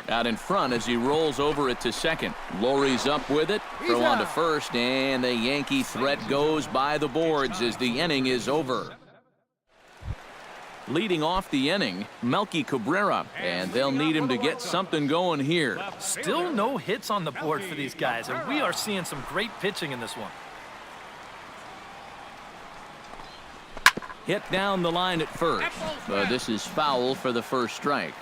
Out in front as he rolls over it to second. Lowry's up with it. Throw on to first, and the Yankee threat goes by the boards as the inning is over. Leading off the inning, Melky Cabrera, and they'll need him to get something going here. Still no hits on the board for these guys, and we are seeing some great pitching in this one. Hit down the line at first, but this is foul for the first strike.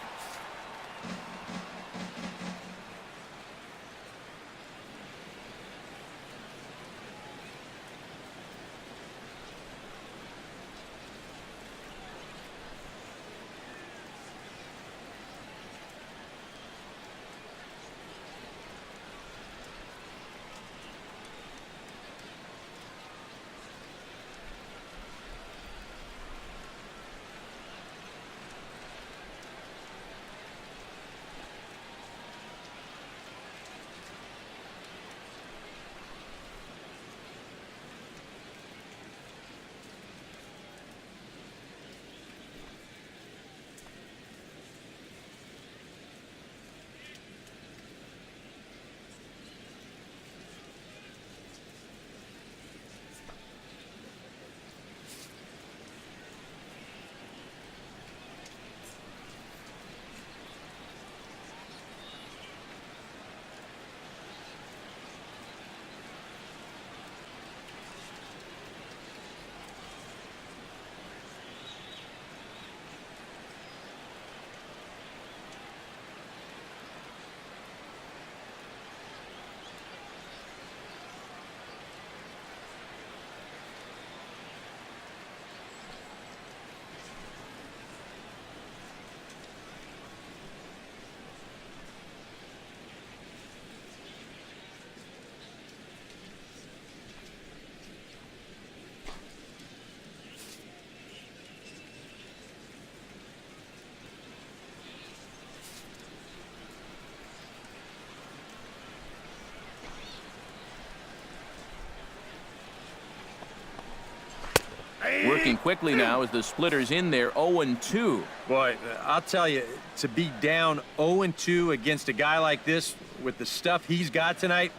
Working quickly now as the splitter's in there 0-2. Boy, I'll tell you, to be down 0-2 against a guy like this with the stuff he's got tonight,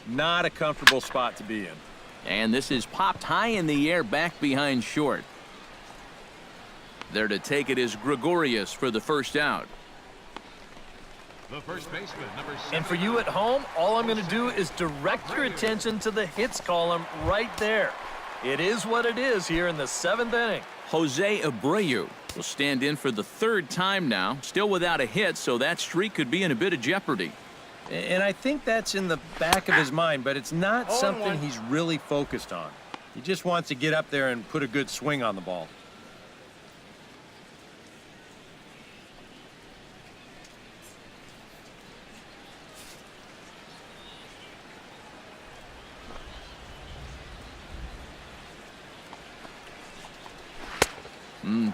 not a comfortable spot to be in. And this is popped high in the air back behind short. There to take it is Gregorius for the first out. The first baseman, number 7. And for you at home, all I'm going to do is direct your attention to the hits column right there. It is what it is here in the 7th inning. Jose Abreu will stand in for the 3rd time now, still without a hit, so that streak could be in a bit of jeopardy. And I think that's in the back of his mind, but it's not something he's really focused on. He just wants to get up there and put a good swing on the ball.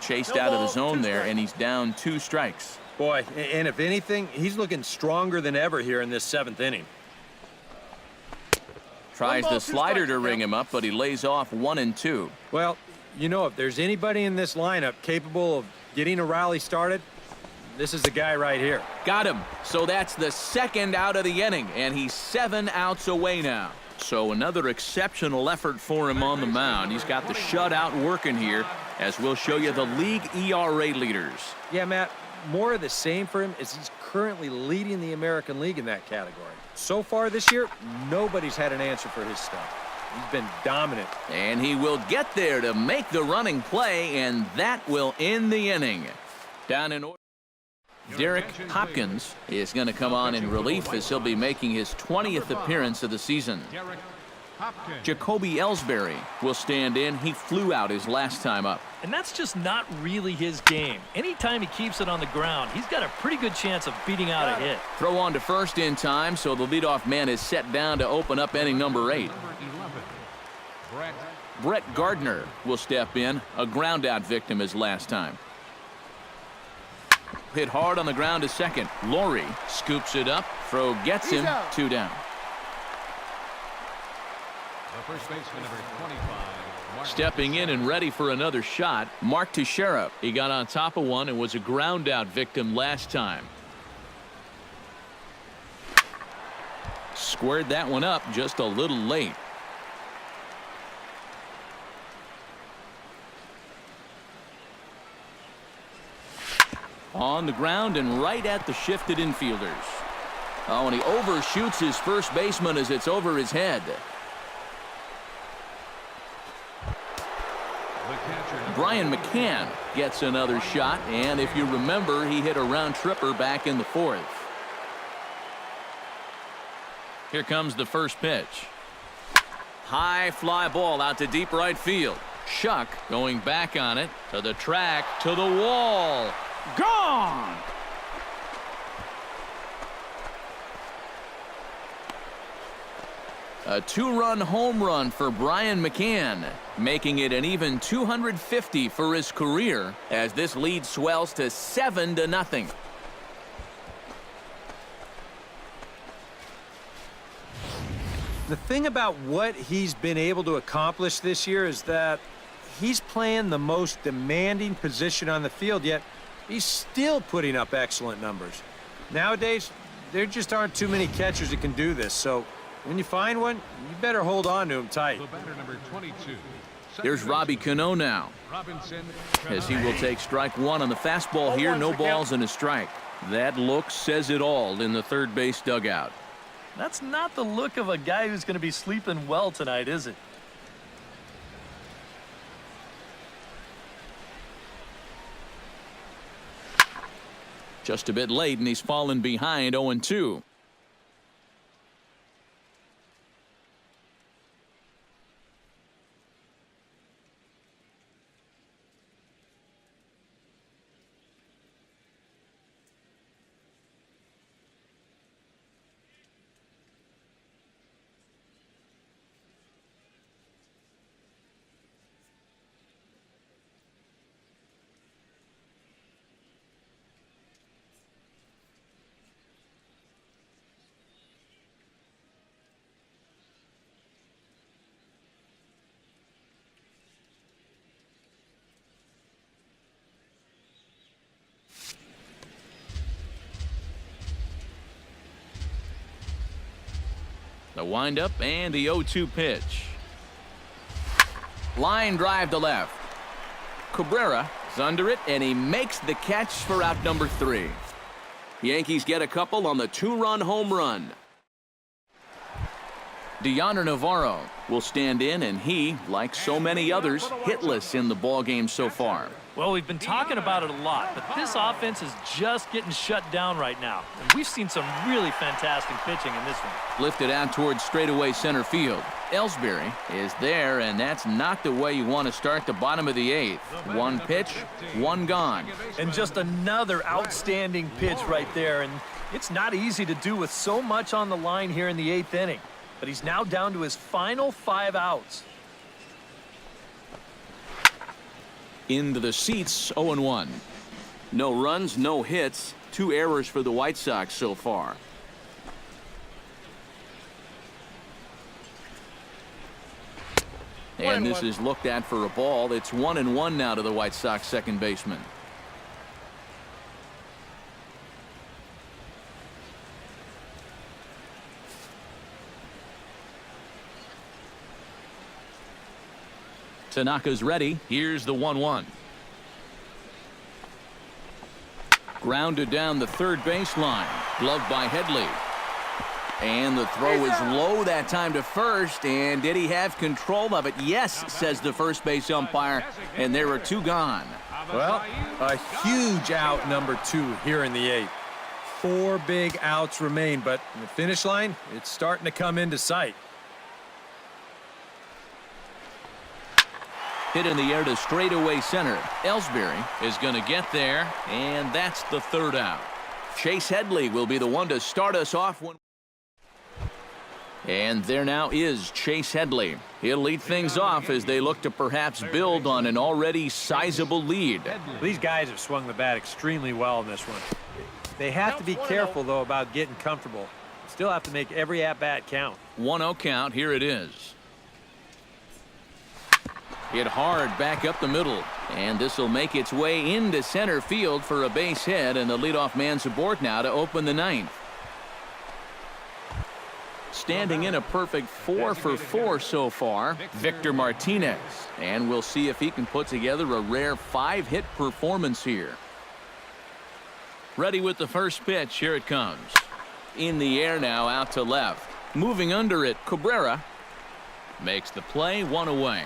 Chased out of the zone there, and he's down 2 strikes. Boy, and if anything, he's looking stronger than ever here in this 7th inning. Tries the slider to ring him up, but he lays off 1-2. Well, you know, if there's anybody in this lineup capable of getting a rally started, this is the guy right here. Got him. So that's the 2nd out of the inning, and he's 7 outs away now. So another exceptional effort for him on the mound. He's got the shutout working here, as we'll show you the league ERA leaders. Yeah, Matt, more of the same for him as he's currently leading the American League in that category. So far this year, nobody's had an answer for his stuff. He's been dominant. And he will get there to make the running play, and that will end the inning. Down in order, Derek Hopkins is going to come on in relief as he'll be making his 20th appearance of the season. Jacoby Ellsbury will stand in. He flew out his last time up. And that's just not really his game. Anytime he keeps it on the ground, he's got a pretty good chance of beating out a hit. Throw on to first in time, so the leadoff man is set down to open up inning number 8. Brett Gardner will step in, a ground-out victim his last time. Hit hard on the ground to second. Lowry scoops it up. Throw gets him. 2 down. The first baseman, number 25. Stepping in and ready for another shot, Mark Teixeira. He got on top of one and was a ground-out victim last time. squared that one up just a little late. On the ground and right at the shifted infielders. Oh, and he overshoots his first baseman as it's over his head. Brian McCann gets another shot, and if you remember, he hit a round tripper back in the fourth. Here comes the first pitch. High fly ball out to deep right field. Shuck going back on it to the track, to the wall. Gone! A two-run home run for Brian McCann, making it an even 250 for his career as this lead swells to 7-0. The thing about what he's been able to accomplish this year is that he's playing the most demanding position on the field, yet he's still putting up excellent numbers. Nowadays, there just aren't too many catchers that can do this, so when you find one, you better hold on to him tight. The batter, number 22. Here's Robbie Cano now, as he will take strike one on the fastball here. No balls and a strike. That look says it all in the third base dugout. That's not the look of a guy who's going to be sleeping well tonight, is it? Just a bit late, and he's fallen behind 0-2. The windup and the 0-2 pitch. Line drive to left. Cabrera is under it, and he makes the catch for out number 3. Yankees get a couple on the two-run home run. Deoner Navarro will stand in, and he, like so many others, hitless in the ballgame so far. Well, we've been talking about it a lot, but this offense is just getting shut down right now. And we've seen some really fantastic pitching in this one. Lifted out towards straightaway center field. Ellsbury is there, and that's not the way you want to start the bottom of the 8th. One pitch, one gone. And just another outstanding pitch right there. And it's not easy to do with so much on the line here in the 8th inning. But he's now down to his final 5 outs. Into the seats, 0-1. No runs, no hits, 2 errors for the White Sox so far. And this is looked at for a ball. It's 1-1 now to the White Sox second baseman. Tanaka's ready. Here's the 1-1. Grounded down the third baseline. Gloved by Headley. And the throw is low that time to first. And did he have control of it? Yes, says the first base umpire. And there are 2 gone. Well, a huge out number 2 here in the 8th. 4 big outs remain, but in the finish line, it's starting to come into sight. Hit in the air to straightaway center. Ellsbury is going to get there, and that's the 3rd out. Chase Headley will be the one to start us off. And there now is Chase Headley. He'll lead things off as they look to perhaps build on an already sizable lead. These guys have swung the bat extremely well in this one. They have to be careful, though, about getting comfortable. Still have to make every at-bat count. 1-0 count. Here it is. Hit hard back up the middle, and this will make its way into center field for a base hit, and the leadoff man's aboard now to open the 9th. standing in a perfect 4 for 4 so far, Victor Martinez. And we'll see if he can put together a rare 5-hit performance here. Ready with the first pitch. Here it comes. In the air now, out to left. Moving under it, Cabrera makes the play, 1 away.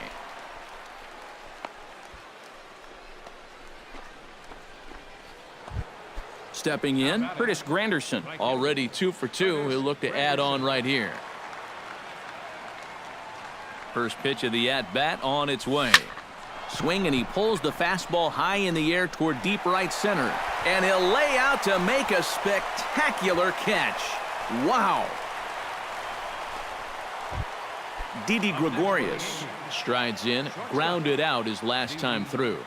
Stepping in, Curtis Granderson, already 2 for 2. He'll look to add on right here. First pitch of the at-bat on its way. Swing, and he pulls the fastball high in the air toward deep right center. And he'll lay out to make a spectacular catch. Wow. Didi Gregorius strides in, grounded out his last time through.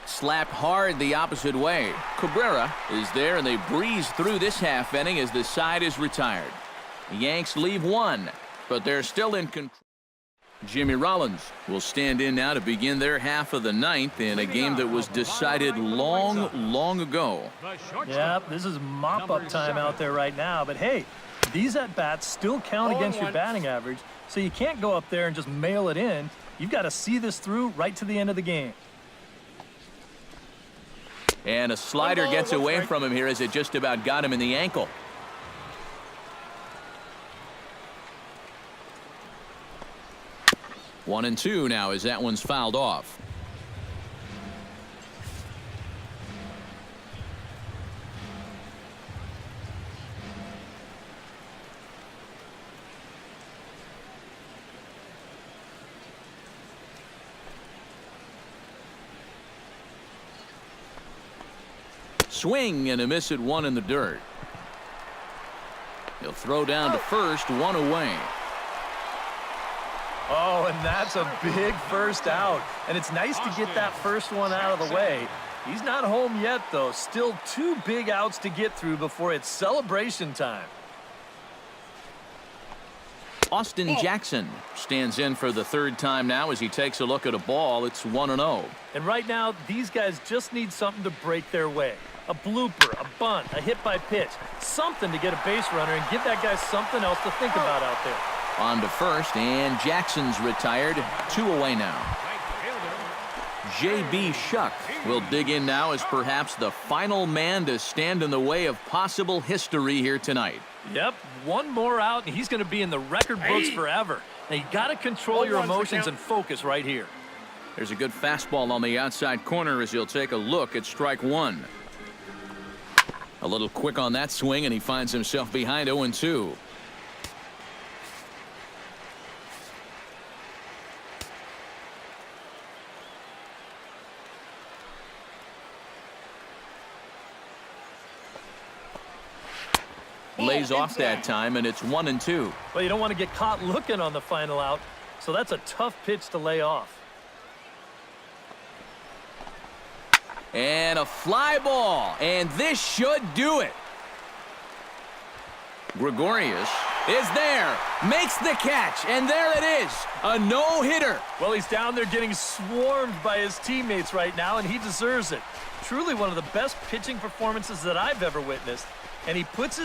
Slapped hard the opposite way. Cabrera is there, and they breeze through this half inning as the side is retired. The Yanks leave 1, but they're still in control. Jimmy Rollins will stand in now to begin their half of the 9th in a game that was decided long ago. Yep, this is mop-up time out there right now, but hey, these at-bats still count against your batting average, so you can't go up there and just mail it in. You've got to see this through right to the end of the game. And a slider gets away from him here as it just about got him in the ankle. One and two now as that one's fouled off. Swing and a miss at 1 in the dirt. He'll throw down to first, 1 away. Oh, and that's a big first out. And it's nice to get that first one out of the way. He's not home yet, though. Still 2 big outs to get through before it's celebration time. Austin Jackson stands in for the 3rd time now as he takes a look at a ball. It's 1-0. And right now, these guys just need something to break their way. A blooper, a bunt, a hit by pitch, something to get a base runner and give that guy something else to think about out there. On to first, and Jackson's retired. 2 away now. J.B. Shuck will dig in now as perhaps the final man to stand in the way of possible history here tonight. Yep, 1 more out, and he's going to be in the record books forever. Now, you got to control your emotions and focus right here. There's a good fastball on the outside corner as he'll take a look at strike 1. A little quick on that swing, and he finds himself behind 0-2. Lays off that time, and it's 1-2. Well, you don't want to get caught looking on the final out, so that's a tough pitch to lay off. And a fly ball, and this should do it. Gregorius is there, makes the catch, and there it is, a no-hitter. Well, he's down there getting swarmed by his teammates right now, and he deserves it. Truly one of the best pitching performances that I've ever witnessed, and he puts his